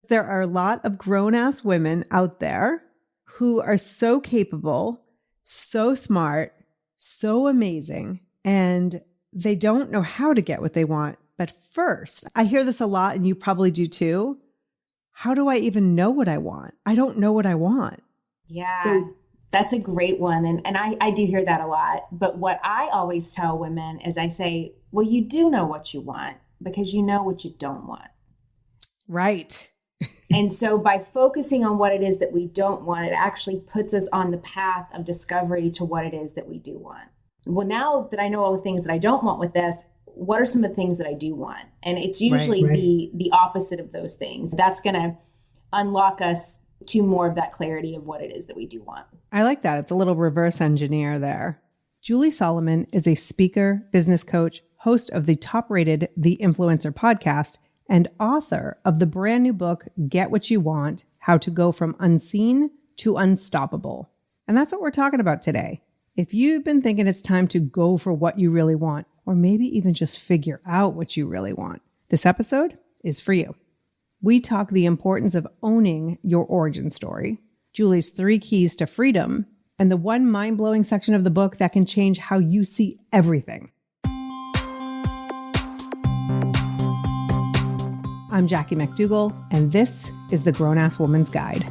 There are a lot of grown-ass women out there who are so capable, so smart, so amazing, and they don't know how to get what they want. But first, I hear this a lot, and you probably do too. How do I even know what I want? I don't know what I want. Yeah, that's a great one. And I do hear that a lot. But what I always tell women is I say, well, you do know what you want because you know what you don't want. Right. And so by focusing on what it is that we don't want, it actually puts us on the path of discovery to what it is that we do want. Well, now that I know all the things that I don't want with this, what are some of the things that I do want? And it's usually the opposite of those things. That's going to unlock us to more of that clarity of what it is that we do want. I like that. It's a little reverse engineer there. Julie Solomon is a speaker, business coach, host of the top-rated The Influencer podcast, and author of the brand new book, Get What You Want, How to Go From Unseen to Unstoppable. And that's what we're talking about today. If you've been thinking it's time to go for what you really want, or maybe even just figure out what you really want, this episode is for you. We talk the importance of owning your origin story, Julie's 3 keys to freedom, and the one mind-blowing section of the book that can change how you see everything. I'm Jackie McDougall, and this is the Grown-Ass Woman's Guide.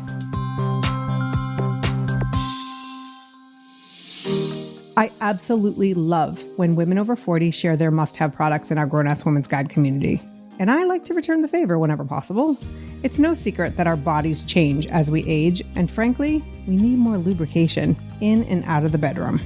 I absolutely love when women over 40 share their must-have products in our Grown-Ass Woman's Guide community. And I like to return the favor whenever possible. It's no secret that our bodies change as we age, and frankly, we need more lubrication in and out of the bedroom.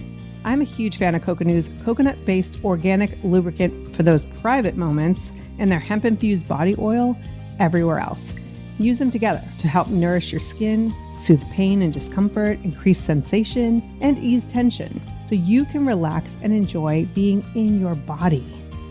I'm a huge fan of Coconut's coconut-based organic lubricant for those private moments, and their hemp-infused body oil everywhere else. Use them together to help nourish your skin, soothe pain and discomfort, increase sensation, and ease tension, so you can relax and enjoy being in your body.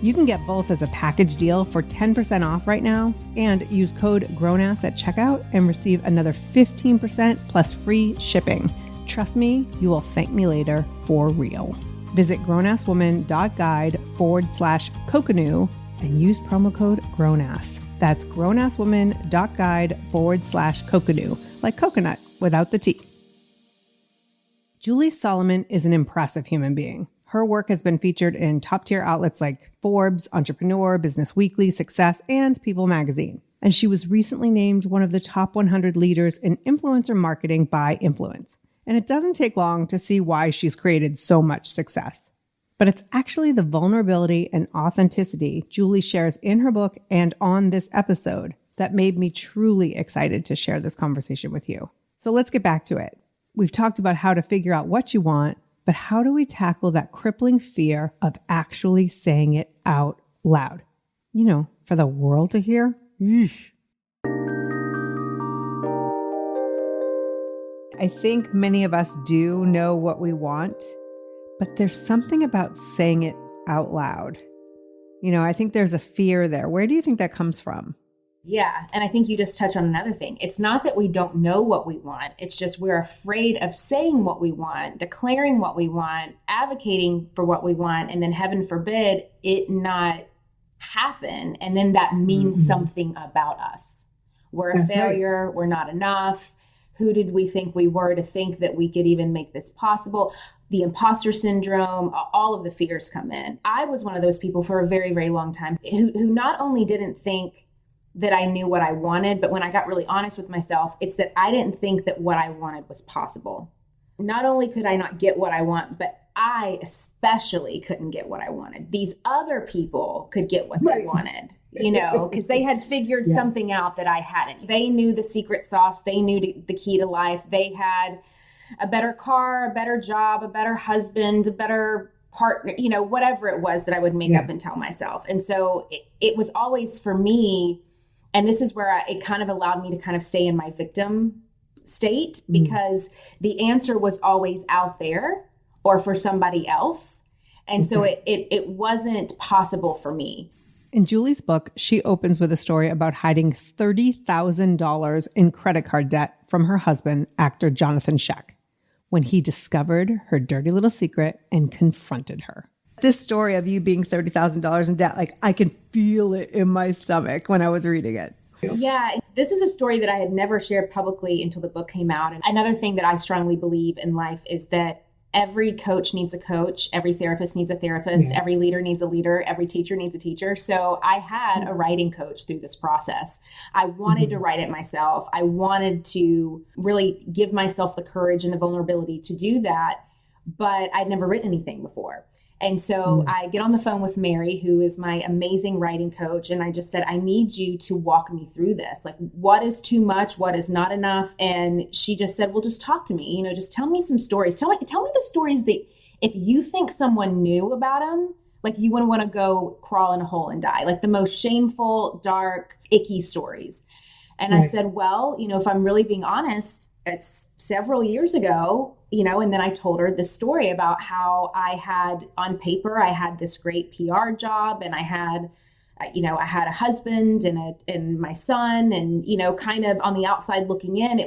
You can get both as a package deal for 10% off right now, and use code GROWNASS at checkout and receive another 15% plus free shipping. Trust me, you will thank me later for real. Visit grownasswoman.guide/coconut and use promo code GROWNASS. That's grownasswoman.guide/coconut, like coconut without the T. Julie Solomon is an impressive human being. Her work has been featured in top-tier outlets like Forbes, Entrepreneur, Business Weekly, Success, and People magazine. And she was recently named one of the top 100 leaders in influencer marketing by Influence. And it doesn't take long to see why she's created so much success. But it's actually the vulnerability and authenticity Julie shares in her book and on this episode that made me truly excited to share this conversation with you. So let's get back to it. We've talked about how to figure out what you want, but how do we tackle that crippling fear of actually saying it out loud? You know, for the world to hear? Eesh. I think many of us do know what we want, but there's something about saying it out loud. You know, I think there's a fear there. Where do you think that comes from? Yeah. And I think you just touched on another thing. It's not that we don't know what we want. It's just we're afraid of saying what we want, declaring what we want, advocating for what we want, and then heaven forbid it not happen. And then that means something about us. We're a failure. Right. We're not enough. Who did we think we were to think that we could even make this possible? The imposter syndrome, all of the fears come in. I was one of those people for a very, very long time who not only didn't think that I knew what I wanted, but when I got really honest with myself, it's that I didn't think that what I wanted was possible. Not only could I not get what I want, but I especially couldn't get what I wanted. These other people could get what they wanted, you know, because they had figured something out that I hadn't. They knew the secret sauce. They knew the key to life. They had a better car, a better job, a better husband, a better partner, you know, whatever it was that I would make up and tell myself. And so it was always for me, and this is where it kind of allowed me to kind of stay in my victim state, because the answer was always out there or for somebody else. And so it wasn't possible for me. In Julie's book, she opens with a story about hiding $30,000 in credit card debt from her husband, actor Jonathan Sheck, when he discovered her dirty little secret and confronted her. This story of you being $30,000 in debt, like I can feel it in my stomach when I was reading it. Yeah, this is a story that I had never shared publicly until the book came out. And another thing that I strongly believe in life is that every coach needs a coach, every therapist needs a therapist, every leader needs a leader, every teacher needs a teacher. So I had a writing coach through this process. I wanted to write it myself. I wanted to really give myself the courage and the vulnerability to do that, but I'd never written anything before. And so I get on the phone with Mary, who is my amazing writing coach. And I just said, I need you to walk me through this. Like, what is too much? What is not enough? And she just said, well, just talk to me, just tell me some stories. Tell me the stories that if you think someone knew about them, like you wouldn't want to go crawl in a hole and die, like the most shameful, dark, icky stories. And I said, well, if I'm really being honest, it's several years ago, and then I told her this story about how I had on paper, I had this great PR job and I had a husband and my son and, kind of on the outside looking in,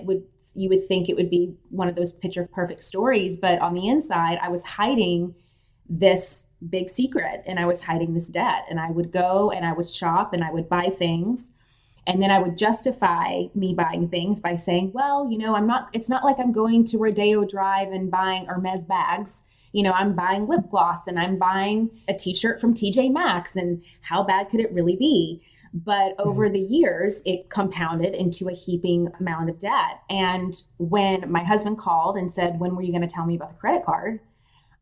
you would think it would be one of those picture perfect stories. But on the inside, I was hiding this big secret and I was hiding this debt, and I would go and I would shop and I would buy things. And then I would justify me buying things by saying, well, it's not like I'm going to Rodeo Drive and buying Hermes bags. I'm buying lip gloss and I'm buying a t-shirt from TJ Maxx, and how bad could it really be? But over the years, it compounded into a heaping amount of debt. And when my husband called and said, when were you going to tell me about the credit card?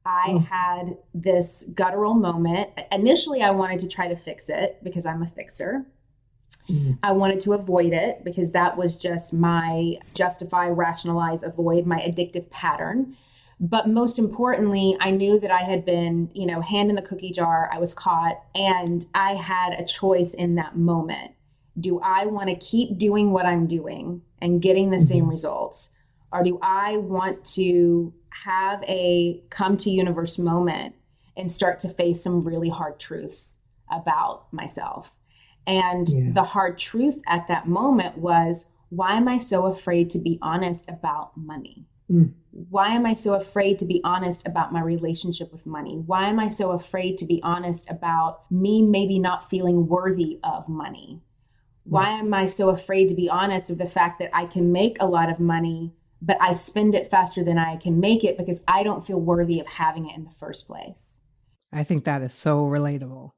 I had this guttural moment. Initially, I wanted to try to fix it because I'm a fixer. I wanted to avoid it because that was just my justify, rationalize, avoid, my addictive pattern. But most importantly, I knew that I had been, hand in the cookie jar. I was caught, and I had a choice in that moment. Do I want to keep doing what I'm doing and getting the same results? Or do I want to have a come to universe moment and start to face some really hard truths about myself? And the hard truth at that moment was, why am I so afraid to be honest about money? Why am I so afraid to be honest about my relationship with money? Why am I so afraid to be honest about me maybe not feeling worthy of money? Why am I so afraid to be honest of the fact that I can make a lot of money, but I spend it faster than I can make it because I don't feel worthy of having it in the first place? I think that is so relatable.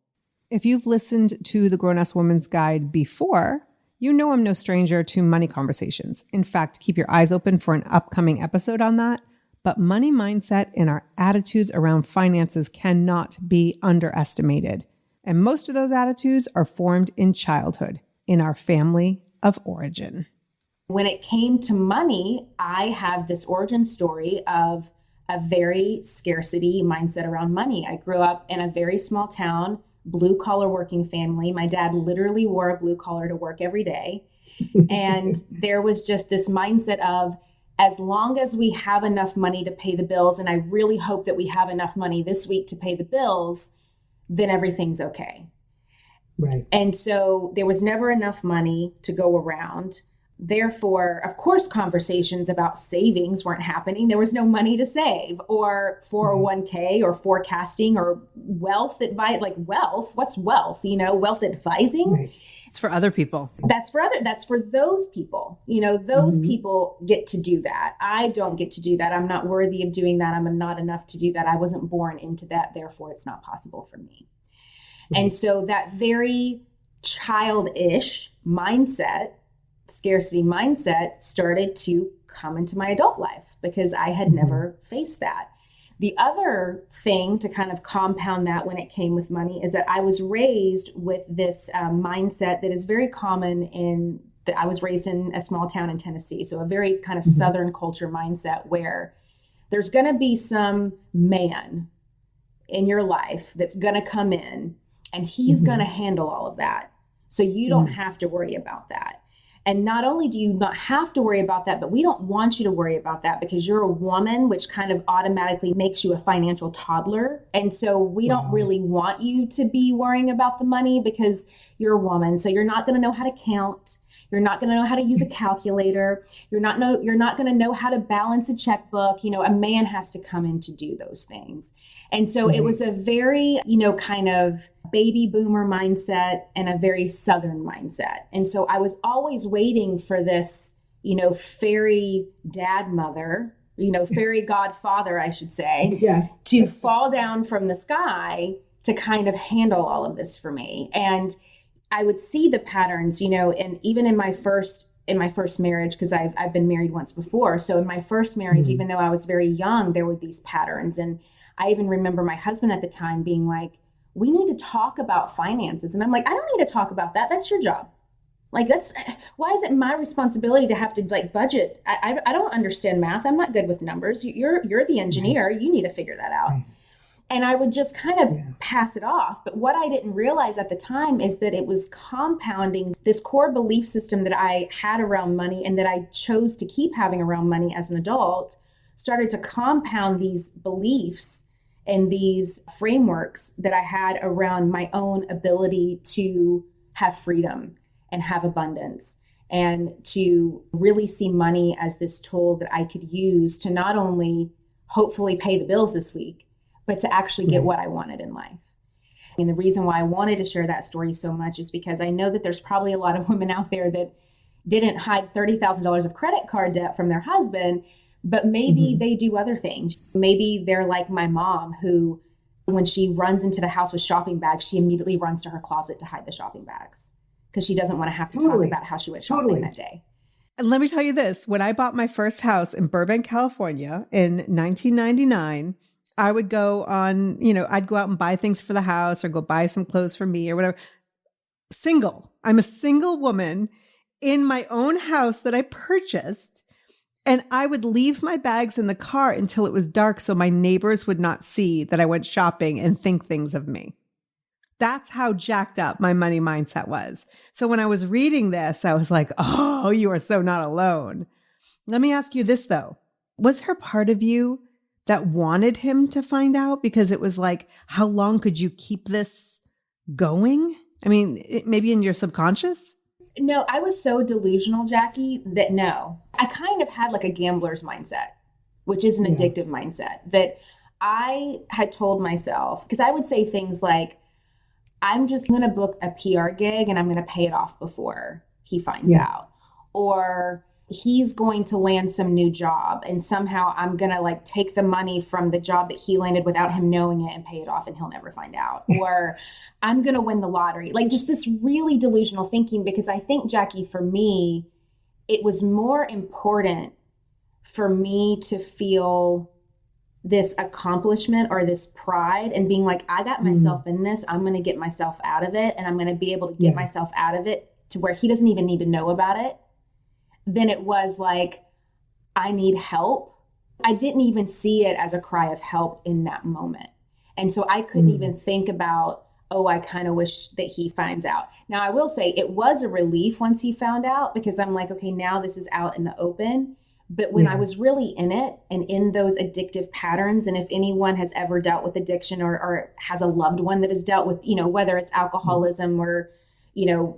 If you've listened to the Grown-Ass Woman's Guide before, you know I'm no stranger to money conversations. In fact, keep your eyes open for an upcoming episode on that. But money mindset and our attitudes around finances cannot be underestimated. And most of those attitudes are formed in childhood, in our family of origin. When it came to money, I have this origin story of a very scarcity mindset around money. I grew up in a very small town, blue collar working family. My dad literally wore a blue collar to work every day. And there was just this mindset of, as long as we have enough money to pay the bills, and I really hope that we have enough money this week to pay the bills, then everything's okay. Right. And so there was never enough money to go around. Therefore, of course, conversations about savings weren't happening. There was no money to save, or 401k or forecasting or wealth advice. Like wealth, what's wealth? Wealth advising. Right. It's for other people. That's for those people. Those people get to do that. I don't get to do that. I'm not worthy of doing that. I'm not enough to do that. I wasn't born into that. Therefore, it's not possible for me. Right. And so that very childish mindset, scarcity mindset, started to come into my adult life because I had never faced that. The other thing to kind of compound that when it came with money is that I was raised with this mindset that is very common I was raised in a small town in Tennessee. So a very kind of Southern culture mindset where there's going to be some man in your life that's going to come in and he's going to handle all of that. So you don't have to worry about that. And not only do you not have to worry about that, but we don't want you to worry about that because you're a woman, which kind of automatically makes you a financial toddler. And so we don't really want you to be worrying about the money because you're a woman. So you're not going to know how to count. You're not going to know how to use a calculator. You're not going to know how to balance a checkbook. A man has to come in to do those things. And so it was a very, kind of baby boomer mindset and a very Southern mindset. And so I was always waiting for this, fairy dad mother, fairy godfather, I should say, to fall down from the sky to kind of handle all of this for me. And I would see the patterns, and even in my first marriage, because I've been married once before. So in my first marriage, even though I was very young, there were these patterns. And I even remember my husband at the time being like, we need to talk about finances. And I'm like, I don't need to talk about that. That's your job. Like, why is it my responsibility to have to budget? I don't understand math. I'm not good with numbers. You're the engineer. You need to figure that out. And I would just kind of pass it off. But what I didn't realize at the time is that it was compounding this core belief system that I had around money and that I chose to keep having around money as an adult, started to compound these beliefs and these frameworks that I had around my own ability to have freedom and have abundance, and to really see money as this tool that I could use to not only hopefully pay the bills this week, but to actually get what I wanted in life. And the reason why I wanted to share that story so much is because I know that there's probably a lot of women out there that didn't hide $30,000 of credit card debt from their husband, but maybe they do other things. Maybe they're like my mom, who, when she runs into the house with shopping bags, she immediately runs to her closet to hide the shopping bags because she doesn't want to have to talk about how she went shopping that day. And let me tell you this, when I bought my first house in Burbank, California in 1999, I would go on, I'd go out and buy things for the house or go buy some clothes for me or whatever. Single. I'm a single woman in my own house that I purchased. And I would leave my bags in the car until it was dark so my neighbors would not see that I went shopping and think things of me. That's how jacked up my money mindset was. So when I was reading this, I was like, oh, you are so not alone. Let me ask you this, though. Was there part of you that wanted him to find out? Because it was like, how long could you keep this going? I mean, maybe in your subconscious? No, I was so delusional, Jackie, that no. I kind of had like a gambler's mindset, which is an addictive mindset, that I had told myself, because I would say things like, I'm just going to book a PR gig and I'm going to pay it off before he finds out. Or he's going to land some new job and somehow I'm going to take the money from the job that he landed without him knowing it and pay it off and he'll never find out. Or I'm going to win the lottery. Just this really delusional thinking, because I think, Jackie, for me, it was more important for me to feel this accomplishment or this pride and being like, I got myself in this, I'm going to get myself out of it. And I'm going to be able to get myself out of it to where he doesn't even need to know about it. Then it was like, I need help. I didn't even see it as a cry of help in that moment. And so I couldn't even think about, oh, I kind of wish that he finds out. Now, I will say it was a relief once he found out, because I'm like, okay, now this is out in the open. But when I was really in it and in those addictive patterns, and if anyone has ever dealt with addiction or has a loved one that has dealt with, whether it's alcoholism or,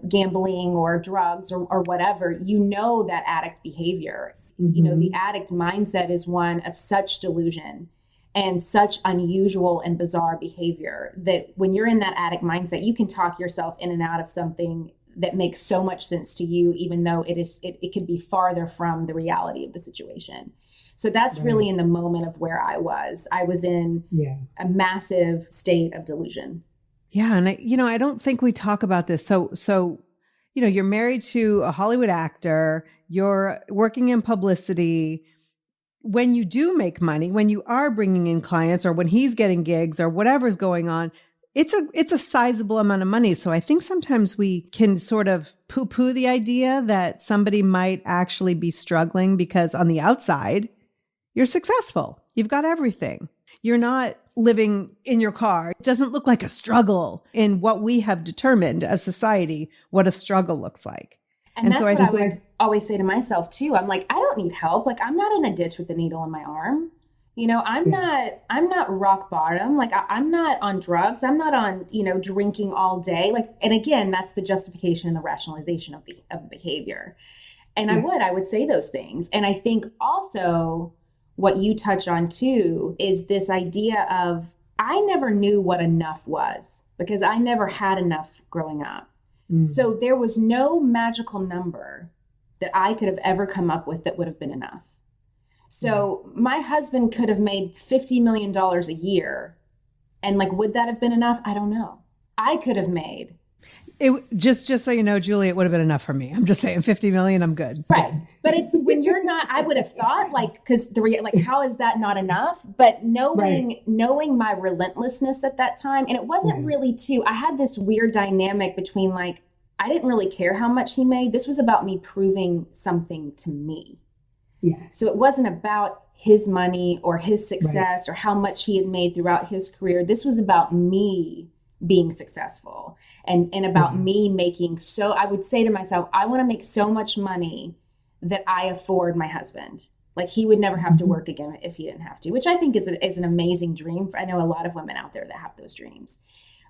gambling or drugs or whatever, that addict behavior, the addict mindset is one of such delusion and such unusual and bizarre behavior that when you're in that addict mindset, you can talk yourself in and out of something that makes so much sense to you, even though it could be farther from the reality of the situation. So that's really in the moment of where I was. I was in a massive state of delusion. Yeah. And I don't think we talk about this. So, you're married to a Hollywood actor, you're working in publicity. When you do make money, when you are bringing in clients or when he's getting gigs or whatever's going on, it's a sizable amount of money. So I think sometimes we can sort of poo-poo the idea that somebody might actually be struggling because on the outside, you're successful. You've got everything. You're not living in your car. It doesn't look like a struggle in what we have determined as society, what a struggle looks like. And that's what I would always say to myself too. I'm like, I don't need help. I'm not in a ditch with a needle in my arm. I'm not rock bottom. Like I'm not on drugs. I'm not on, drinking all day. Like, and again, that's the justification and the rationalization of behavior. And Yes. I would say those things. And I think also what you touch on too is this idea of I never knew what enough was because I never had enough growing up. So there was no magical number that I could have ever come up with that would have been enough. So my husband could have made $50 million a year. And like, would that have been enough? I don't know. I could have made. It just so you know, Julie, it would have been enough for me. I'm just saying 50 million, I'm good. Right. But it's when you're not, I would have thought because how is that not enough? But knowing my relentlessness at that time, and it wasn't really I had this weird dynamic between I didn't really care how much he made. This was about me proving something to me. Yes. So it wasn't about his money or his success or how much he had made throughout his career. This was about me being successful and about me making. So I would say to myself, I want to make so much money that I afford my husband. Like he would never have to work again if he didn't have to, which I think is an amazing dream. I know a lot of women out there that have those dreams,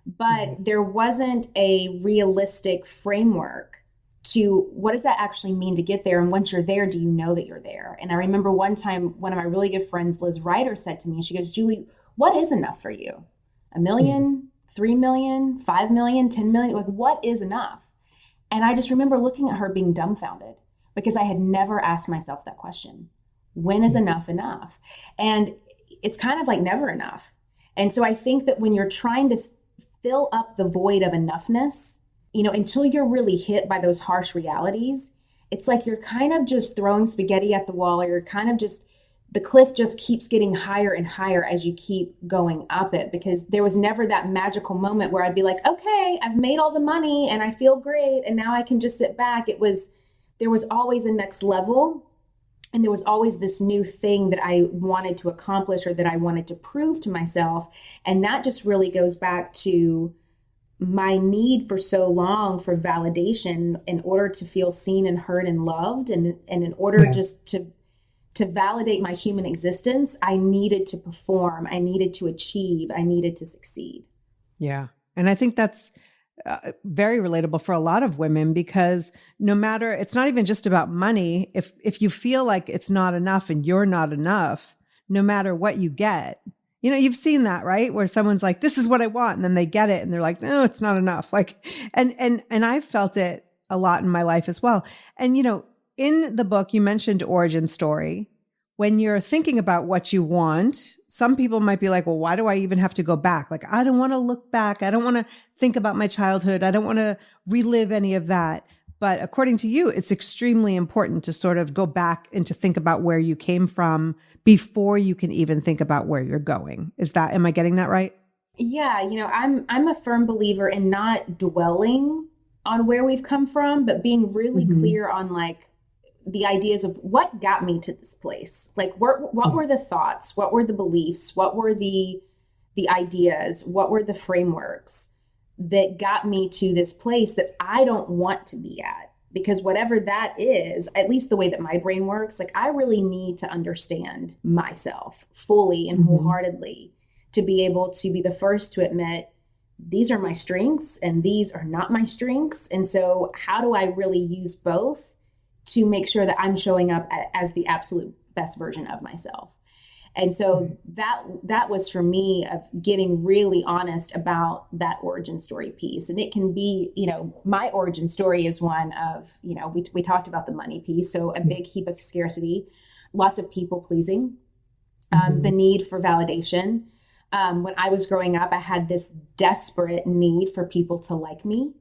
but there wasn't a realistic framework to what does that actually mean to get there? And once you're there, do you know that you're there? And I remember one time, one of my really good friends, Liz Ryder, said to me, she goes, Julie, what is enough for you? $1 million, 3 million, 5 million, 10 million? Like, what is enough? And I just remember looking at her being dumbfounded because I had never asked myself that question. When is enough enough? And it's kind of like never enough. And so I think that when you're trying to fill up the void of enoughness, until you're really hit by those harsh realities, it's like you're kind of just throwing spaghetti at the wall, or you're kind of just, the cliff just keeps getting higher and higher as you keep going up it, because there was never that magical moment where I'd be like, okay, I've made all the money and I feel great and now I can just sit back. There was always a next level, and there was always this new thing that I wanted to accomplish or that I wanted to prove to myself. And that just really goes back to my need for so long for validation in order to feel seen and heard and loved. And in order just to validate my human existence, I needed to perform, I needed to achieve, I needed to succeed. Yeah. And I think that's very relatable for a lot of women, because no matter, it's not even just about money. If you feel like it's not enough and you're not enough, no matter what you get, you've seen that, right? Where someone's like, this is what I want. And then they get it and they're like, no, it's not enough. Like, and I've felt it a lot in my life as well. And, in the book, you mentioned origin story. When you're thinking about what you want, some people might be like, well, why do I even have to go back? Like, I don't want to look back. I don't want to think about my childhood. I don't want to relive any of that. But according to you, it's extremely important to sort of go back and to think about where you came from before you can even think about where you're going. Am I getting that right? Yeah. I'm a firm believer in not dwelling on where we've come from, but being really clear on the ideas of what got me to this place. Like what were the thoughts? What were the beliefs? What were the ideas? What were the frameworks that got me to this place that I don't want to be at? Because whatever that is, at least the way that my brain works, I really need to understand myself fully and wholeheartedly to be able to be the first to admit these are my strengths and these are not my strengths. And so how do I really use both to make sure that I'm showing up as the absolute best version of myself? And so that was for me of getting really honest about that origin story piece. And it can be, my origin story is one of, we talked about the money piece. So a big heap of scarcity, lots of people pleasing, the need for validation. When I was growing up, I had this desperate need for people to like me.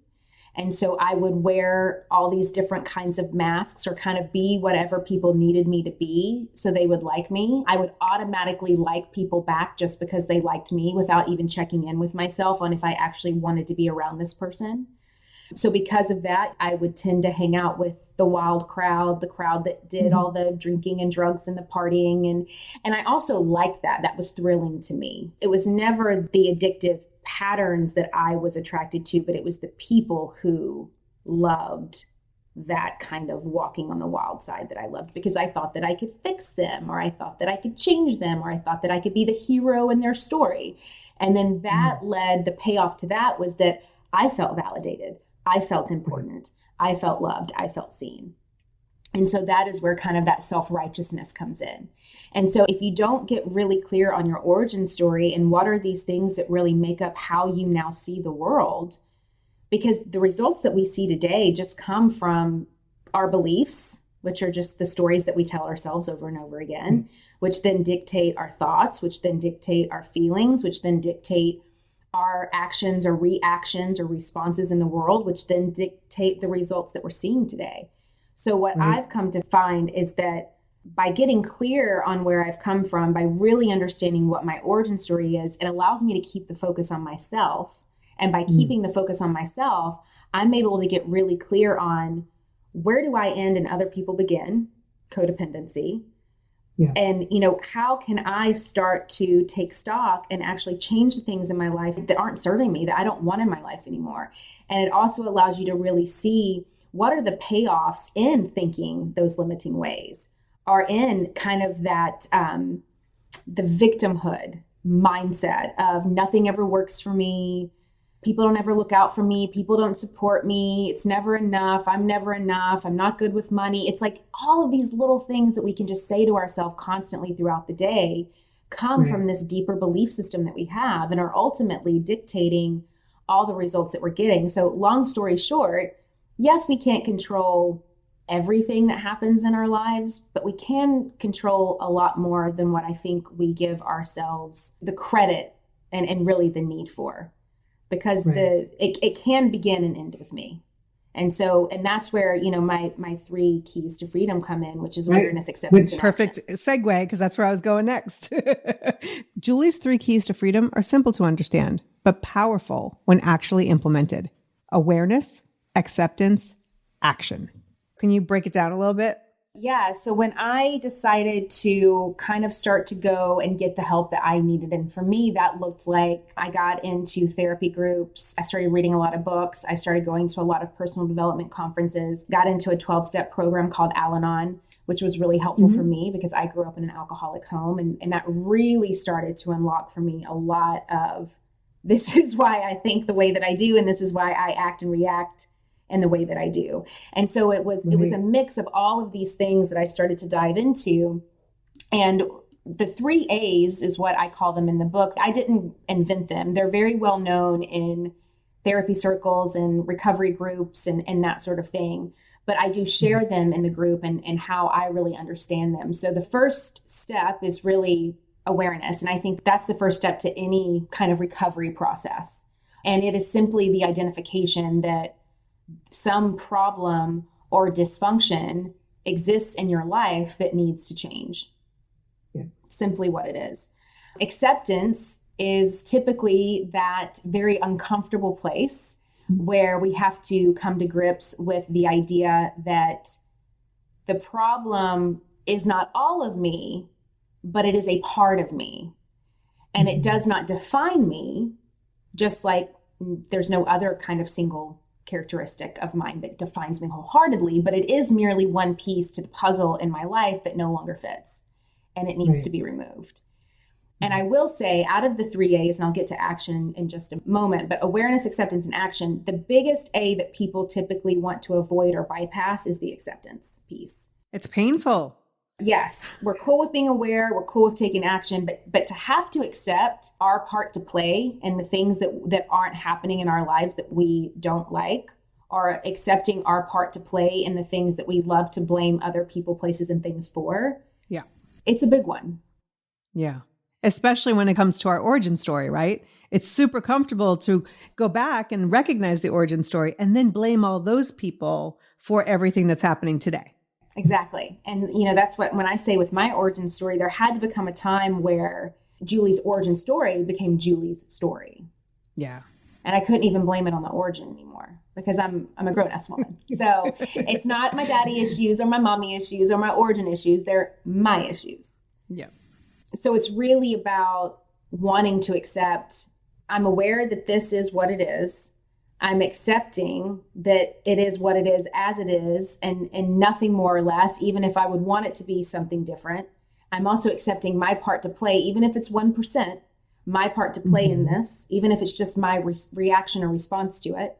And so I would wear all these different kinds of masks or kind of be whatever people needed me to be so they would like me. I would automatically like people back just because they liked me without even checking in with myself on if I actually wanted to be around this person. So because of that, I would tend to hang out with the wild crowd, the crowd that did all the drinking and drugs and the partying. And I also liked that. That was thrilling to me. It was never the addictive patterns that I was attracted to, but it was the people who loved that kind of walking on the wild side that I loved, because I thought that I could fix them, or I thought that I could change them, or I thought that I could be the hero in their story. And then that led, the payoff to that was that I felt validated. I felt important. I felt loved. I felt seen. And so that is where kind of that self-righteousness comes in. And so if you don't get really clear on your origin story and what are these things that really make up how you now see the world, because the results that we see today just come from our beliefs, which are just the stories that we tell ourselves over and over again, which then dictate our thoughts, which then dictate our feelings, which then dictate our actions or reactions or responses in the world, which then dictate the results that we're seeing today. So what I've come to find is that by getting clear on where I've come from, by really understanding what my origin story is, it allows me to keep the focus on myself. And by keeping the focus on myself, I'm able to get really clear on where do I end and other people begin, codependency. Yeah. And, how can I start to take stock and actually change the things in my life that aren't serving me, that I don't want in my life anymore. And it also allows you to really see what are the payoffs in thinking those limiting ways, or in kind of that, the victimhood mindset of nothing ever works for me. People don't ever look out for me. People don't support me. It's never enough. I'm never enough. I'm not good with money. It's like all of these little things that we can just say to ourselves constantly throughout the day come from this deeper belief system that we have and are ultimately dictating all the results that we're getting. So long story short, yes, we can't control everything that happens in our lives, but we can control a lot more than what I think we give ourselves the credit and really the need for. Because it can begin and end with me. And that's where, my 3 keys to freedom come in, which is awareness, acceptance, and perfect segue, because that's where I was going next. Julie's 3 keys to freedom are simple to understand, but powerful when actually implemented. Awareness, acceptance, action. Can you break it down a little bit? Yeah. So when I decided to kind of start to go and get the help that I needed, and for me, that looked like I got into therapy groups. I started reading a lot of books. I started going to a lot of personal development conferences, got into a 12-step program called Al-Anon, which was really helpful for me because I grew up in an alcoholic home. And that really started to unlock for me a lot of, this is why I think the way that I do, and this is why I act and react in the way that I do. And so it was a mix of all of these things that I started to dive into. And the 3 A's is what I call them in the book. I didn't invent them. They're very well known in therapy circles and recovery groups and that sort of thing. But I do share them in the group and how I really understand them. So the first step is really awareness. And I think that's the first step to any kind of recovery process. And it is simply the identification that some problem or dysfunction exists in your life that needs to change. Yeah. Simply what it is. Acceptance is typically that very uncomfortable place where we have to come to grips with the idea that the problem is not all of me, but it is a part of me. And it does not define me, just like there's no other kind of single characteristic of mine that defines me wholeheartedly, but it is merely one piece to the puzzle in my life that no longer fits, and it needs to be removed. And I will say, out of the 3 A's, and I'll get to action in just a moment, but awareness, acceptance, and action, the biggest A that people typically want to avoid or bypass is the acceptance piece. It's painful. Yes, we're cool with being aware, we're cool with taking action, but to have to accept our part to play and the things that aren't happening in our lives that we don't like, or accepting our part to play in the things that we love to blame other people, places, and things for. Yeah. It's a big one. Yeah. Especially when it comes to our origin story, right? It's super comfortable to go back and recognize the origin story and then blame all those people for everything that's happening today. Exactly. And, that's what, when I say with my origin story, there had to become a time where Julie's origin story became Julie's story. Yeah. And I couldn't even blame it on the origin anymore because I'm a grown-ass woman. So it's not my daddy issues or my mommy issues or my origin issues. They're my issues. Yeah. So it's really about wanting to accept, I'm aware that this is what it is. I'm accepting that it is what it is as it is and nothing more or less, even if I would want it to be something different. I'm also accepting my part to play, even if it's 1%, my part to play in this, even if it's just my reaction or response to it.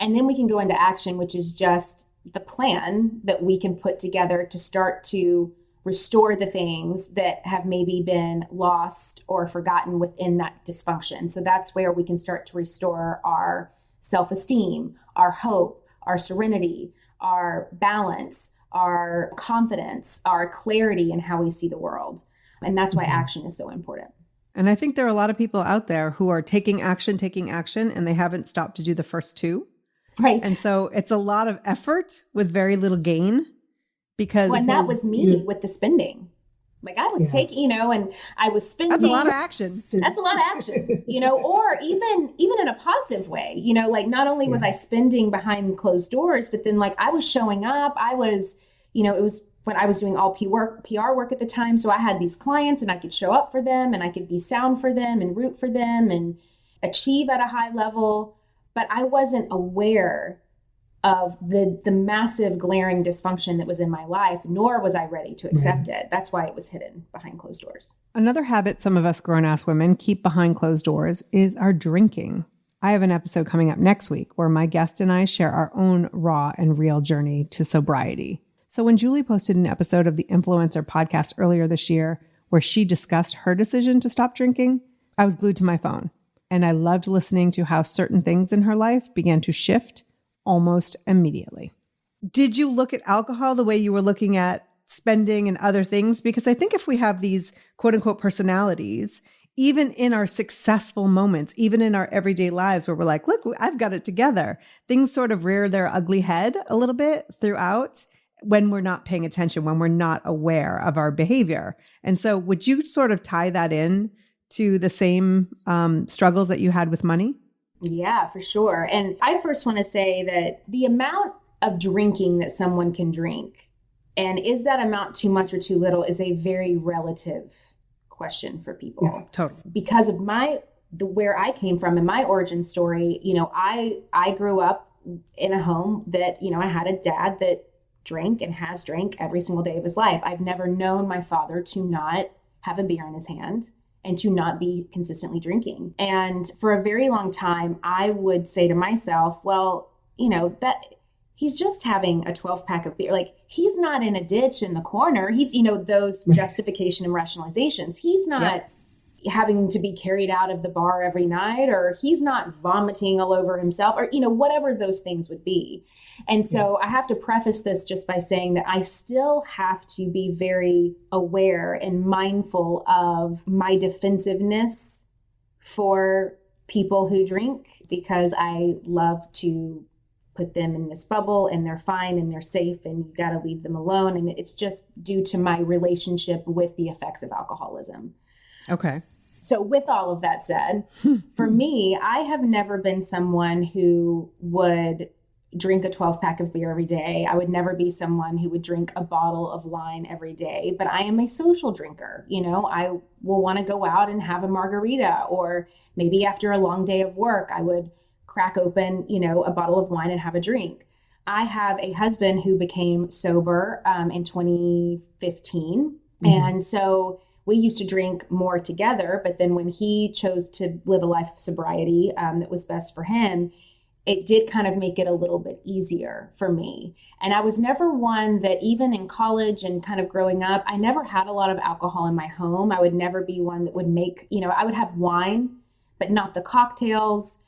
And then we can go into action, which is just the plan that we can put together to start to restore the things that have maybe been lost or forgotten within that dysfunction. So that's where we can start to restore our self-esteem, our hope, our serenity, our balance, our confidence, our clarity in how we see the world. And that's why action is so important. And I think there are a lot of people out there who are taking action, and they haven't stopped to do the first two. Right. And so it's a lot of effort with very little gain because. Well, and that was me with the spending. Like I was taking, and I was spending. That's a lot of action. That's a lot of action, or even in a positive way, like not only was I spending behind closed doors, but then like I was showing up. I was, it was when I was doing all PR work at the time. So I had these clients and I could show up for them and I could be sound for them and root for them and achieve at a high level. But I wasn't aware of the massive glaring dysfunction that was in my life, nor was I ready to accept it. That's why it was hidden behind closed doors. Another habit some of us grown-ass women keep behind closed doors is our drinking. I have an episode coming up next week where my guest and I share our own raw and real journey to sobriety. So when Julie posted an episode of the Influencer podcast earlier this year where she discussed her decision to stop drinking, I was glued to my phone. And I loved listening to how certain things in her life began to shift almost immediately. Did you look at alcohol the way you were looking at spending and other things? Because I think if we have these quote unquote personalities, even in our successful moments, even in our everyday lives where we're like, look, I've got it together, things sort of rear their ugly head a little bit throughout when we're not paying attention, when we're not aware of our behavior. And so would you sort of tie that in to the same struggles that you had with money? Yeah, for sure. And I first want to say that the amount of drinking that someone can drink, and is that amount too much or too little, is a very relative question for people. Yeah, totally. Because of where I came from and my origin story, I grew up in a home that, I had a dad that drank and has drank every single day of his life. I've never known my father to not have a beer in his hand and to not be consistently drinking. And for a very long time, I would say to myself, well, that he's just having a 12 pack of beer. Like he's not in a ditch in the corner. He's, those justification and rationalizations. He's not having to be carried out of the bar every night, or he's not vomiting all over himself, or, whatever those things would be. And so I have to preface this just by saying that I still have to be very aware and mindful of my defensiveness for people who drink, because I love to put them in this bubble and they're fine and they're safe and you got to leave them alone. And it's just due to my relationship with the effects of alcoholism. Okay. So with all of that said, for me, I have never been someone who would drink a 12 pack of beer every day. I would never be someone who would drink a bottle of wine every day, but I am a social drinker. I will want to go out and have a margarita, or maybe after a long day of work, I would crack open, a bottle of wine and have a drink. I have a husband who became sober in 2015. And so we used to drink more together, but then when he chose to live a life of sobriety that was best for him, it did kind of make it a little bit easier for me. And I was never one that, even in college and kind of growing up, I never had a lot of alcohol in my home. I would never be one that would make, I would have wine, but not the cocktails.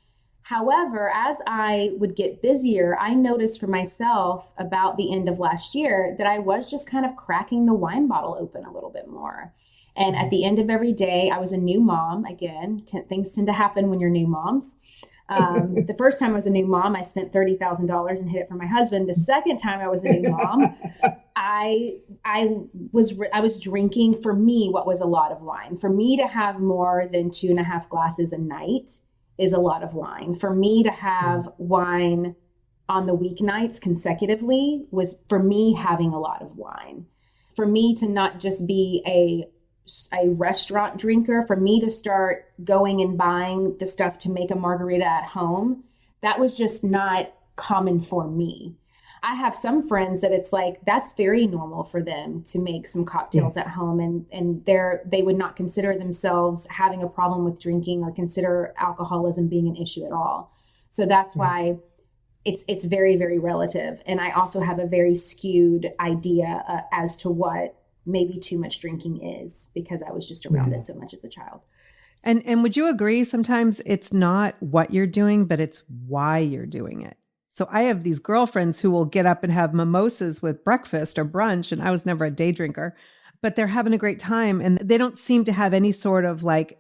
However, as I would get busier, I noticed for myself about the end of last year that I was just kind of cracking the wine bottle open a little bit more. And at the end of every day, I was a new mom. Again, things tend to happen when you're new moms. The first time I was a new mom, I spent $30,000 and hid it from my husband. The second time I was a new mom, I was drinking, for me, what was a lot of wine. For me to have more than 2.5 glasses a night is a lot of wine. For me to have wine on the weeknights consecutively was, for me, having a lot of wine. For me to not just be a restaurant drinker, for me to start going and buying the stuff to make a margarita at home, That was just not common for me. I have some friends that it's like that's very normal for them to make some cocktails at home, and they would not consider themselves having a problem with drinking or consider alcoholism being an issue at all. So that's why it's very, very relative. And I also have a very skewed idea as to what maybe too much drinking is, because I was just around it so much as a child. And would you agree sometimes it's not what you're doing, but it's why you're doing it? So I have these girlfriends who will get up and have mimosas with breakfast or brunch, and I was never a day drinker, but they're having a great time and they don't seem to have any sort of like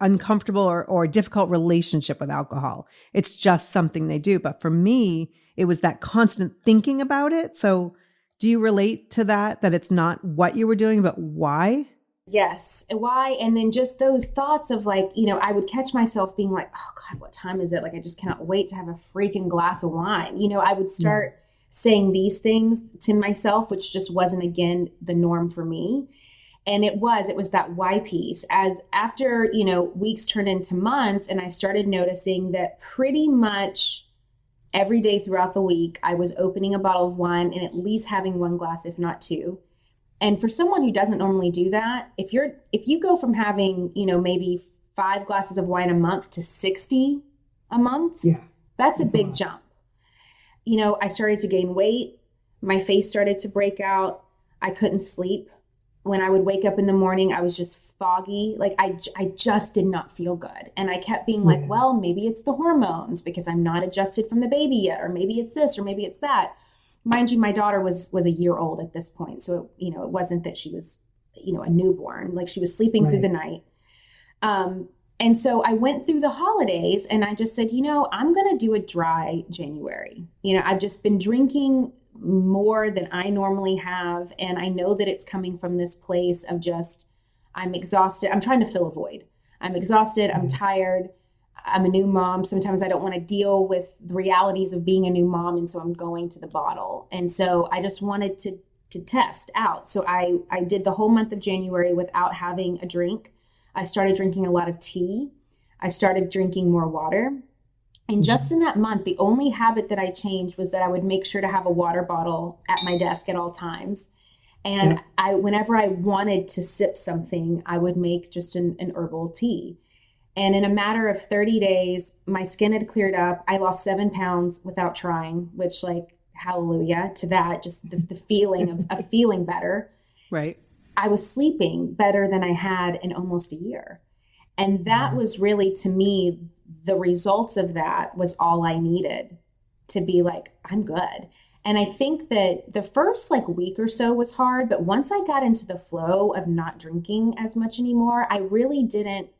uncomfortable or difficult relationship with alcohol. It's just something they do. But for me, it was that constant thinking about it. So do you relate to that it's not what you were doing, but why? Yes. Why? And then just those thoughts of like, I would catch myself being like, oh God, what time is it? Like, I just cannot wait to have a freaking glass of wine. I would start saying these things to myself, which just wasn't, again, the norm for me. And it was that why piece. As after, weeks turned into months, and I started noticing that pretty much every day throughout the week, I was opening a bottle of wine and at least having one glass, if not two. And for someone who doesn't normally do that, if you go from having, maybe 5 glasses of wine a month to 60 a month, that's a big jump. I started to gain weight. My face started to break out. I couldn't sleep. When I would wake up in the morning, I was just foggy. Like I just did not feel good. And I kept being like, well, maybe it's the hormones because I'm not adjusted from the baby yet, or maybe it's this, or maybe it's that. Mind you, my daughter was a year old at this point. So, it wasn't that she was, a newborn, like she was sleeping through the night. And so I went through the holidays and I just said, I'm going to do a dry January. I've just been drinking more than I normally have. And I know that it's coming from this place of just, I'm exhausted. I'm trying to fill a void. I'm exhausted. I'm tired. I'm a new mom. Sometimes I don't want to deal with the realities of being a new mom. And so I'm going to the bottle. And so I just wanted to test out. So I did the whole month of January without having a drink. I started drinking a lot of tea. I started drinking more water. And just in that month, the only habit that I changed was that I would make sure to have a water bottle at my desk at all times. And whenever I wanted to sip something, I would make just an herbal tea. And in a matter of 30 days, my skin had cleared up. I lost 7 pounds without trying, which, like, hallelujah to that, just the feeling of feeling better. Right. I was sleeping better than I had in almost a year. And that was really, to me, the results of that was all I needed to be like, I'm good. And I think that the first week or so was hard, but once I got into the flow of not drinking as much anymore, I didn't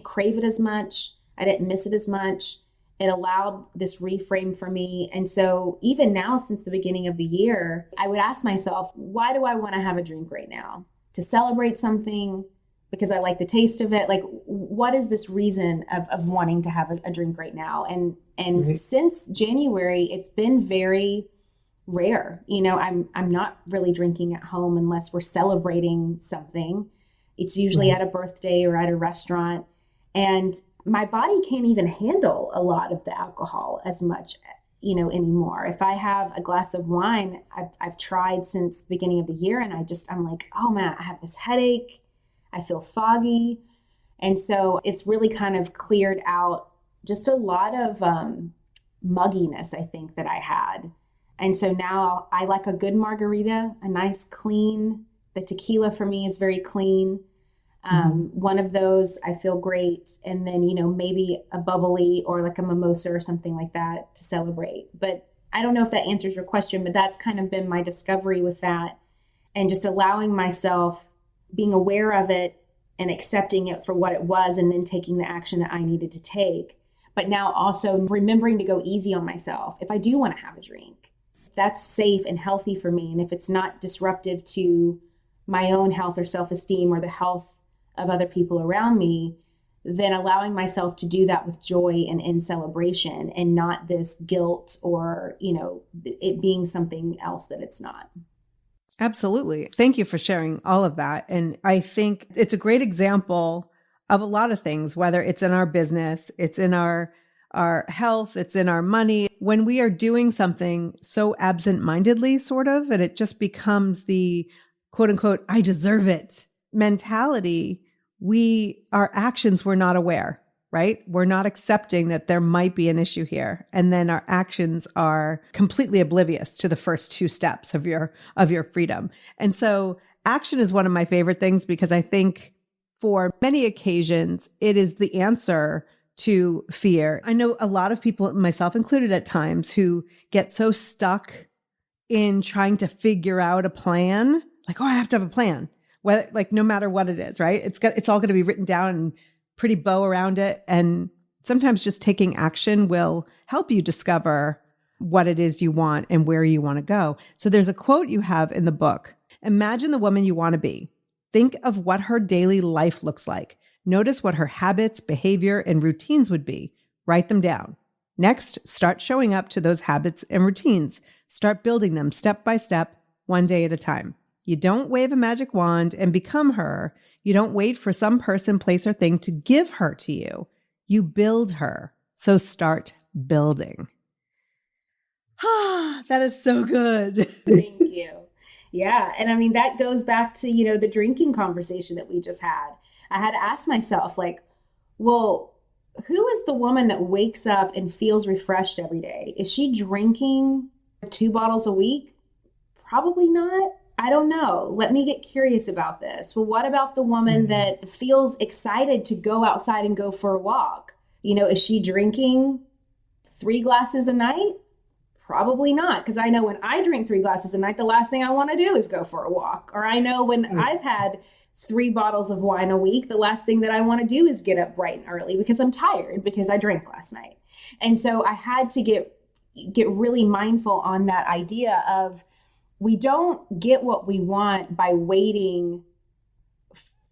crave it as much. I didn't miss it as much. It allowed this reframe for me. And so even now, since the beginning of the year, I would ask myself, why do I want to have a drink right now? To celebrate something? Because I like the taste of it. Like, what is this reason of wanting to have a drink right now? And since January, it's been very rare. I'm not really drinking at home unless we're celebrating something. It's usually at a birthday or at a restaurant. And my body can't even handle a lot of the alcohol as much, anymore. If I have a glass of wine, I've tried since the beginning of the year, and I'm like, oh man, I have this headache. I feel foggy. And so it's really kind of cleared out just a lot of mugginess, I think, that I had. And so now I like a good margarita, a nice clean. The tequila for me is very clean. One of those, I feel great. And then, maybe a bubbly or like a mimosa or something like that to celebrate. But I don't know if that answers your question, but that's kind of been my discovery with that. And just allowing myself, being aware of it and accepting it for what it was, and then taking the action that I needed to take. But now also remembering to go easy on myself. If I do want to have a drink, that's safe and healthy for me. And if it's not disruptive to my own health or self-esteem or the health of other people around me, then allowing myself to do that with joy and in celebration, and not this guilt or, it being something else that it's not. Absolutely. Thank you for sharing all of that. And I think it's a great example of a lot of things, whether it's in our business, it's in our our health, it's in our money. When we are doing something so absent-mindedly, sort of, and it just becomes the quote unquote, I deserve it mentality, our actions were not aware, right? We're not accepting that there might be an issue here. And then our actions are completely oblivious to the first two steps of your freedom. And so action is one of my favorite things because I think for many occasions, it is the answer to fear. I know a lot of people, myself included at times, who get so stuck in trying to figure out a plan. Like, oh, I have to have a plan. Whether, like, no matter what it is, right? It's all going to be written down and pretty bow around it. And sometimes just taking action will help you discover what it is you want and where you want to go. So there's a quote you have in the book. Imagine the woman you want to be. Think of what her daily life looks like. Notice what her habits, behavior, and routines would be. Write them down. Next, start showing up to those habits and routines. Start building them step by step, one day at a time. You don't wave a magic wand and become her. You don't wait for some person, place, or thing to give her to you. You build her. So start building. Ah, that is so good. Thank you. Yeah. And I mean, that goes back to, the drinking conversation that we just had. I had to ask myself, like, well, who is the woman that wakes up and feels refreshed every day? Is she drinking 2 bottles a week? Probably not. I don't know. Let me get curious about this. Well, what about the woman that feels excited to go outside and go for a walk? Is she drinking 3 glasses a night? Probably not. Because I know when I drink 3 glasses a night, the last thing I want to do is go for a walk. Or I know when I've had 3 bottles of wine a week, the last thing that I want to do is get up bright and early because I'm tired because I drank last night. And so I had to get really mindful on that idea of, we don't get what we want by waiting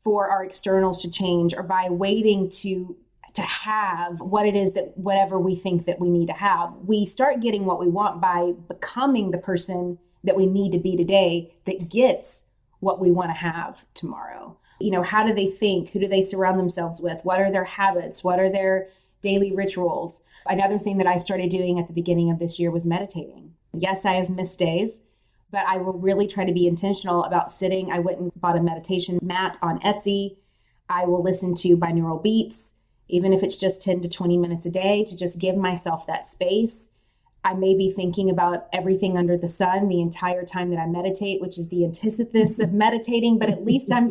for our externals to change or by waiting to have what it is that whatever we think that we need to have. We start getting what we want by becoming the person that we need to be today that gets what we want to have tomorrow. How do they think? Who do they surround themselves with? What are their habits? What are their daily rituals? Another thing that I started doing at the beginning of this year was meditating. Yes, I have missed days, but I will really try to be intentional about sitting. I went and bought a meditation mat on Etsy. I will listen to binaural beats, even if it's just 10 to 20 minutes a day, to just give myself that space. I may be thinking about everything under the sun the entire time that I meditate, which is the antithesis of meditating, but at least I'm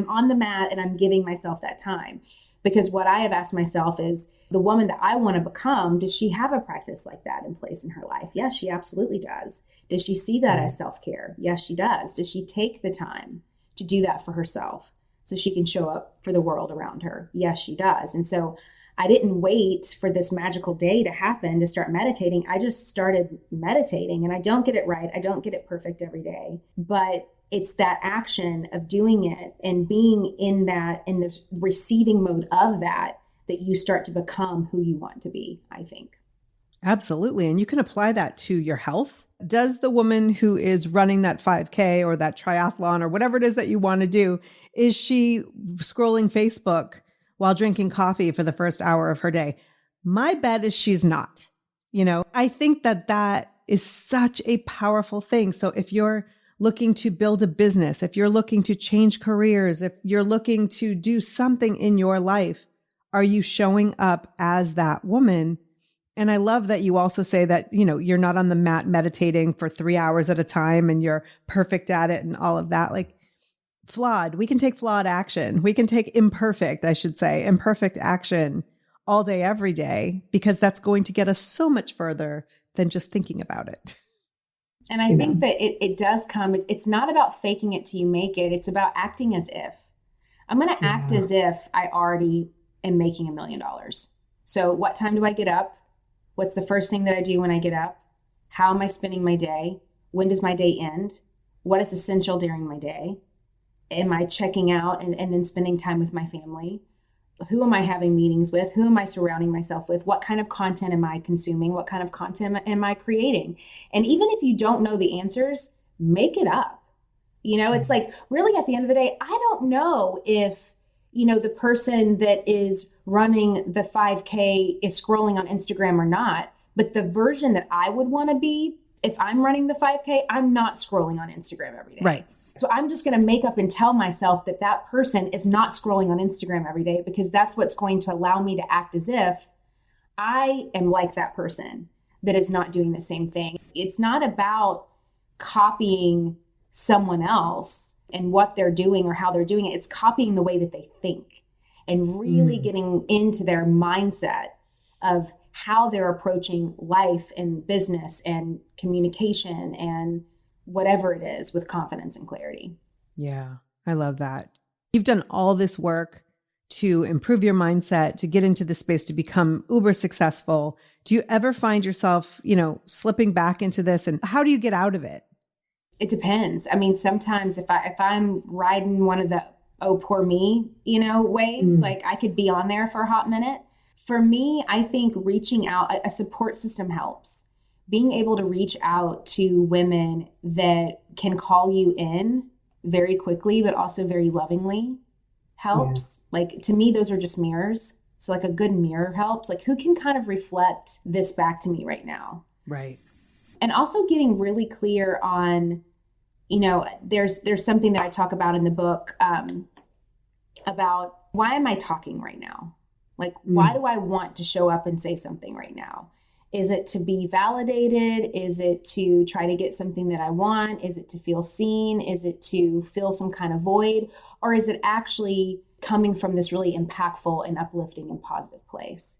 on the mat and I'm giving myself that time. Because what I have asked myself is, the woman that I want to become, does she have a practice like that in place in her life? Yes, she absolutely does. Does she see that as self-care? Yes, she does. Does she take the time to do that for herself so she can show up for the world around her? Yes, she does. And so I didn't wait for this magical day to happen to start meditating. I just started meditating, and I don't get it right. I don't get it perfect every day, but it's that action of doing it and being in the receiving mode of that you start to become who you want to be, I think. Absolutely. And you can apply that to your health. Does the woman who is running that 5K or that triathlon or whatever it is that you want to do, is she scrolling Facebook while drinking coffee for the first hour of her day? My bet is she's not. I think that is such a powerful thing. So if you're looking to build a business, if you're looking to change careers, if you're looking to do something in your life, are you showing up as that woman? And I love that you also say that, you're not on the mat meditating for 3 hours at a time and you're perfect at it and all of that. Like, flawed. We can take flawed action. We can take imperfect action all day, every day, because that's going to get us so much further than just thinking about it. And I think that it does come, it's not about faking it till you make it. It's about acting as if. I'm going to act as if I already am making $1 million. So what time do I get up? What's the first thing that I do when I get up? How am I spending my day? When does my day end? What is essential during my day? Am I checking out and then spending time with my family? Who am I having meetings with? Who am I surrounding myself with? What kind of content am I consuming? What kind of content am I creating? And even if you don't know the answers, make it up. It's like, really, at the end of the day, I don't know if the person that is running the 5K is scrolling on Instagram or not. But the version that I would want to be, if I'm running the 5K, I'm not scrolling on Instagram every day. Right. So I'm just going to make up and tell myself that that person is not scrolling on Instagram every day, because that's what's going to allow me to act as if I am like that person that is not doing the same thing. It's not about copying someone else and what they're doing or how they're doing it. It's copying the way that they think and really getting into their mindset of how they're approaching life and business and communication and whatever it is with confidence and clarity. Yeah, I love that. You've done all this work to improve your mindset, to get into the space, to become uber successful. Do you ever find yourself, slipping back into this, and how do you get out of it? It depends. I mean, sometimes if I'm riding one of the, oh, poor me, waves, like I could be on there for a hot minute. For me, I think reaching out, a support system helps. Being able to reach out to women that can call you in very quickly, but also very lovingly helps. Yeah. Like, to me, those are just mirrors. So like a good mirror helps. Like, who can kind of reflect this back to me right now? Right. And also getting really clear on, there's something that I talk about in the book about, why am I talking right now? Like, why do I want to show up and say something right now? Is it to be validated? Is it to try to get something that I want? Is it to feel seen? Is it to fill some kind of void? Or is it actually coming from this really impactful and uplifting and positive place?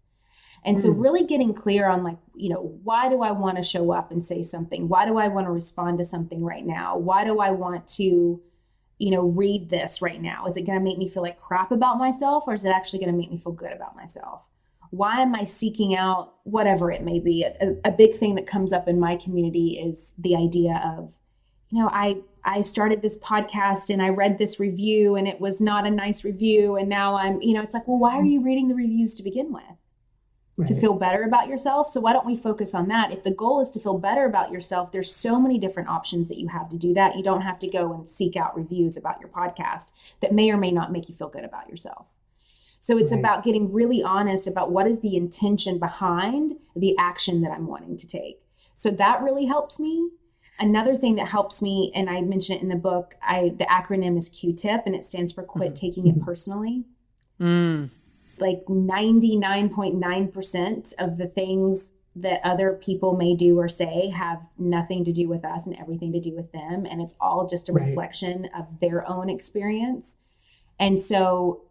And so really getting clear on, like, why do I want to show up and say something? Why do I want to respond to something right now? Why do I want to, read this right now? Is it going to make me feel like crap about myself, or is it actually going to make me feel good about myself? Why am I seeking out whatever it may be? A big thing that comes up in my community is the idea of, I started this podcast and I read this review and it was not a nice review. And now I'm, it's like, well, why are you reading the reviews to begin with? Right. To feel better about yourself. So why don't we focus on that? If the goal is to feel better about yourself, there's so many different options that you have to do that. You don't have to go and seek out reviews about your podcast that may or may not make you feel good about yourself. So it's about getting really honest about what is the intention behind the action that I'm wanting to take. So that really helps me. Another thing that helps me, and I mention it in the book, the acronym is QTIP, and it stands for quit taking it personally. Like 99.9% of the things that other people may do or say have nothing to do with us and everything to do with them. And it's all just a reflection of their own experience. And so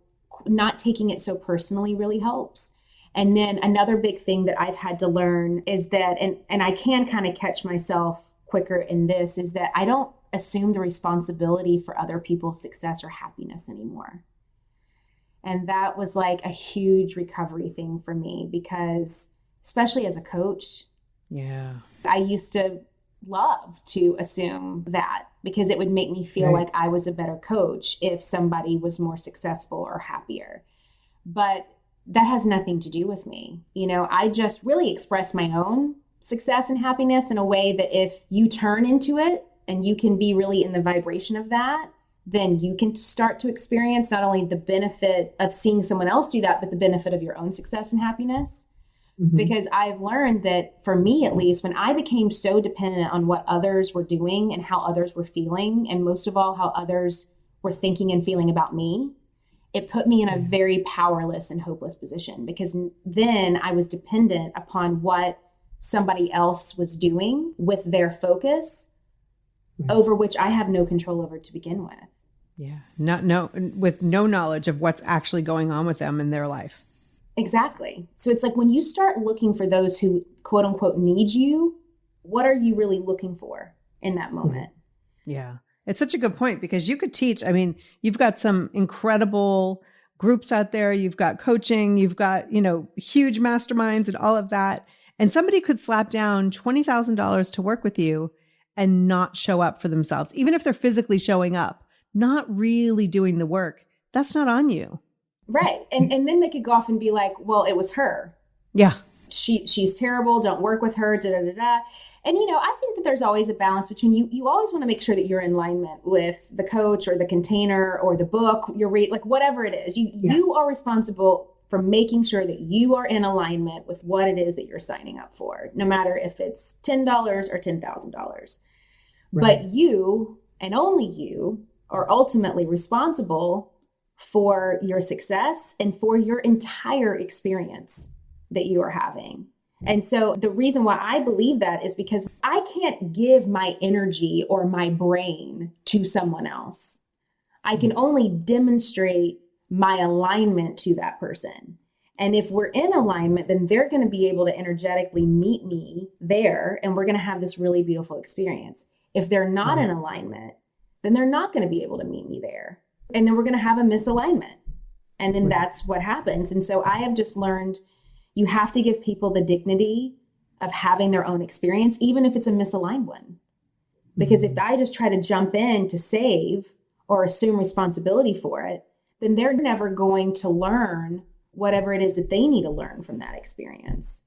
not taking it so personally really helps. And then another big thing that I've had to learn is that, and I can kind of catch myself quicker in this, is that I don't assume the responsibility for other people's success or happiness anymore. And that was like a huge recovery thing for me, because especially as a coach, I used to love to assume that, because it would make me feel like I was a better coach if somebody was more successful or happier. But that has nothing to do with me. I just really express my own success and happiness in a way that if you turn into it and you can be really in the vibration of that, then you can start to experience not only the benefit of seeing someone else do that, but the benefit of your own success and happiness. Because I've learned that, for me at least, when I became so dependent on what others were doing and how others were feeling, and most of all, how others were thinking and feeling about me, it put me in a very powerless and hopeless position, because then I was dependent upon what somebody else was doing with their focus, over which I have no control over to begin with. With no knowledge of what's actually going on with them in their life. Exactly. So it's like, when you start looking for those who quote unquote need you, what are you really looking for in that moment? Yeah. It's such a good point, because you could teach. I mean, you've got some incredible groups out there. You've got coaching, you've got, huge masterminds and all of that. And somebody could slap down $20,000 to work with you and not show up for themselves, even if they're physically showing up, not really doing the work. That's not on you. Right. And then they could go off and be like, well, it was her. Yeah. she's terrible. Don't work with her. Da, da, da, da. And, I think that there's always a balance between you always want to make sure that you're in alignment with the coach or the container or the book you're reading, like whatever it is. You are responsible for making sure that you are in alignment with what it is that you're signing up for, no matter if it's $10 or $10,000. Right. But you, and only you, are ultimately responsible for your success and for your entire experience that you are having. And so the reason why I believe that is because I can't give my energy or my brain to someone else. I can only demonstrate my alignment to that person. And if we're in alignment, then they're going to be able to energetically meet me there, and we're going to have this really beautiful experience. If they're not in alignment, then they're not going to be able to meet me there. And then we're going to have a misalignment. And then that's what happens. And so I have just learned you have to give people the dignity of having their own experience, even if it's a misaligned one. Because if I just try to jump in to save or assume responsibility for it, then they're never going to learn whatever it is that they need to learn from that experience.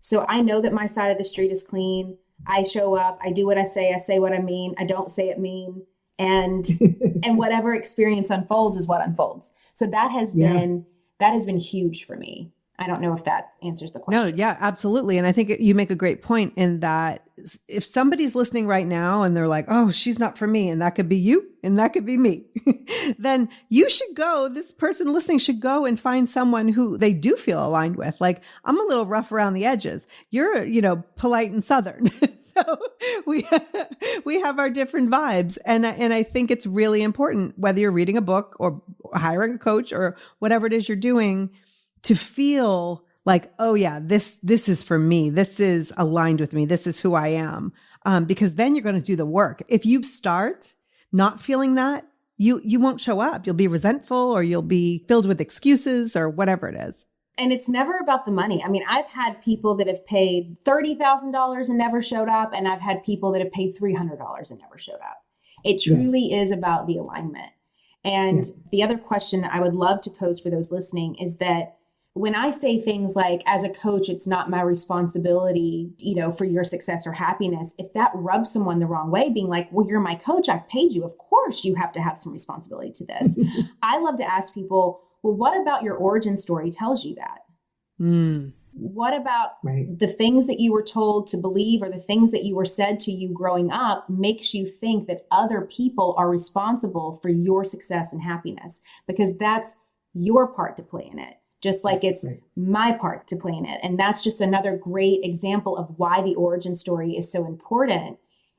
So I know that my side of the street is clean. I show up, I do what I say what I mean. I don't say it mean. And whatever experience unfolds is what unfolds. So that has been huge for me. I don't know if that answers the question. No, yeah, absolutely. And I think you make a great point in that if somebody's listening right now and they're like, oh, she's not for me, and that could be you and that could be me, then you should go, this person listening should go and find someone who they do feel aligned with. Like, I'm a little rough around the edges. You're, polite and Southern. So we have our different vibes. And I think it's really important, whether you're reading a book or hiring a coach or whatever it is you're doing, to feel like, oh yeah, this is for me. This is aligned with me. This is who I am. Because then you're going to do the work. If you start not feeling that, you won't show up. You'll be resentful, or you'll be filled with excuses, or whatever it is. And it's never about the money. I mean, I've had people that have paid $30,000 and never showed up. And I've had people that have paid $300 and never showed up. It truly is about the alignment. And the other question that I would love to pose for those listening is that when I say things like, as a coach, it's not my responsibility, for your success or happiness, if that rubs someone the wrong way, being like, well, you're my coach, I've paid you, of course you have to have some responsibility to this. I love to ask people, well, what about your origin story tells you that? What about the things that you were told to believe, or the things that you were said to you growing up, makes you think that other people are responsible for your success and happiness? Because that's your part to play in it. Just like it's my part to play in it. And that's just another great example of why the origin story is so important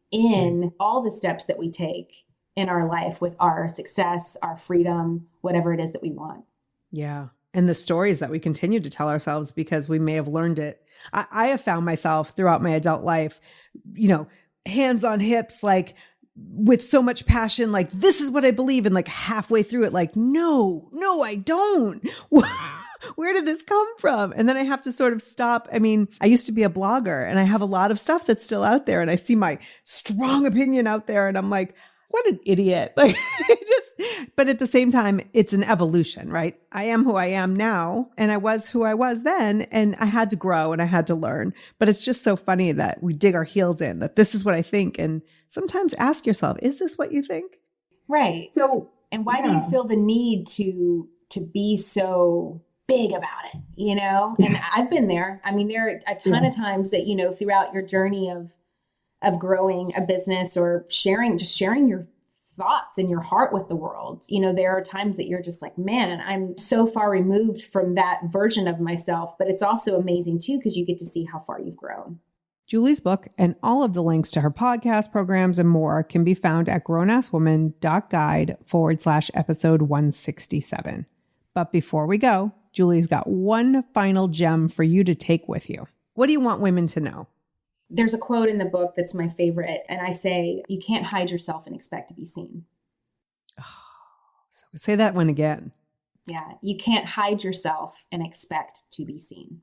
in all the steps that we take in our life with our success, our freedom, whatever it is that we want. Yeah. And the stories that we continue to tell ourselves because we may have learned it. I have found myself throughout my adult life, hands on hips, like with so much passion, like, this is what I believe. And like halfway through it, like, no, I don't. Where did this come from? And then I have to sort of stop. I mean, I used to be a blogger, and I have a lot of stuff that's still out there, and I see my strong opinion out there, and I'm like, what an idiot. Like, but at the same time, it's an evolution, right? I am who I am now, and I was who I was then, and I had to grow and I had to learn. But it's just so funny that we dig our heels in, that this is what I think. And sometimes ask yourself, is this what you think? Right. So, and why do you feel the need to be so big about it, And I've been there. I mean, there are a ton of times that, throughout your journey of growing a business or sharing your thoughts and your heart with the world, there are times that you're just like, man, I'm so far removed from that version of myself. But it's also amazing too, because you get to see how far you've grown. Julie's book and all of the links to her podcast, programs, and more can be found at grownasswoman.guide/episode 167. But before we go, Julie's got one final gem for you to take with you. What do you want women to know? There's a quote in the book that's my favorite. And I say, you can't hide yourself and expect to be seen. Oh, so say that one again. Yeah. You can't hide yourself and expect to be seen.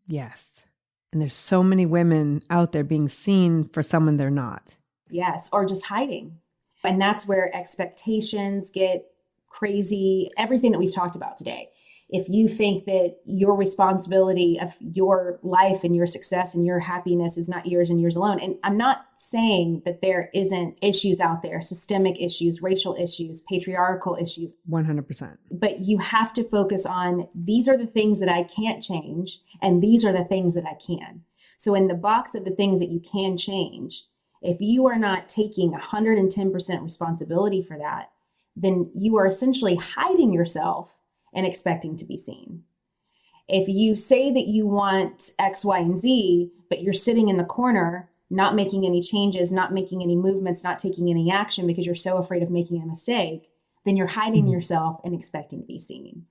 Yes. And there's so many women out there being seen for someone they're not. Yes. Or just hiding. And that's where expectations get crazy. Everything that we've talked about today. If you think that your responsibility of your life and your success and your happiness is not yours and yours alone, and I'm not saying that there isn't issues out there, systemic issues, racial issues, patriarchal issues. 100%. But you have to focus on, these are the things that I can't change, and these are the things that I can. So in the box of the things that you can change, if you are not taking 110% responsibility for that, then you are essentially hiding yourself and expecting to be seen. If you say that you want X, Y, and Z, but you're sitting in the corner, not making any changes, not making any movements, not taking any action because you're so afraid of making a mistake, then you're hiding yourself and expecting to be seen.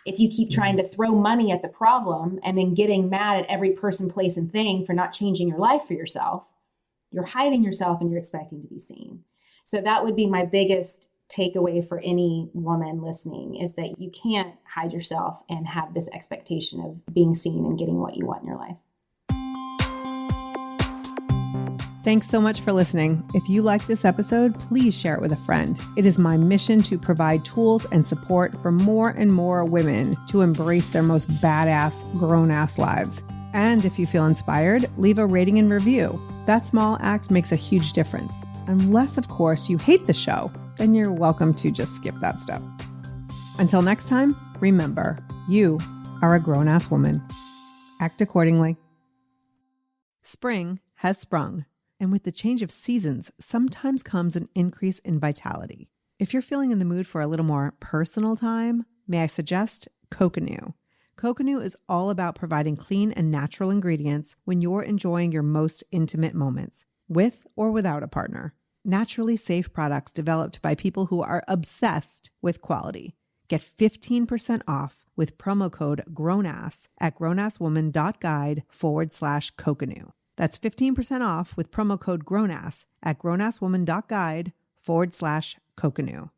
If you keep trying to throw money at the problem and then getting mad at every person, place, and thing for not changing your life for yourself, you're hiding yourself and you're expecting to be seen. So that would be my biggest takeaway for any woman listening, is that you can't hide yourself and have this expectation of being seen and getting what you want in your life. Thanks so much for listening. If you like this episode, please share it with a friend. It is my mission to provide tools and support for more and more women to embrace their most badass, grown-ass lives. And if you feel inspired, leave a rating and review. That small act makes a huge difference. Unless, of course, you hate the show, then you're welcome to just skip that step. Until next time, remember, you are a grown-ass woman. Act accordingly. Spring has sprung, and with the change of seasons, sometimes comes an increase in vitality. If you're feeling in the mood for a little more personal time, may I suggest Coconut. Coconut is all about providing clean and natural ingredients when you're enjoying your most intimate moments, with or without a partner. Naturally safe products developed by people who are obsessed with quality. Get 15% off with promo code GROWNASS at grownasswoman.guide/Coconut. That's 15% off with promo code GROWNASS at grownasswoman.guide/Coconut.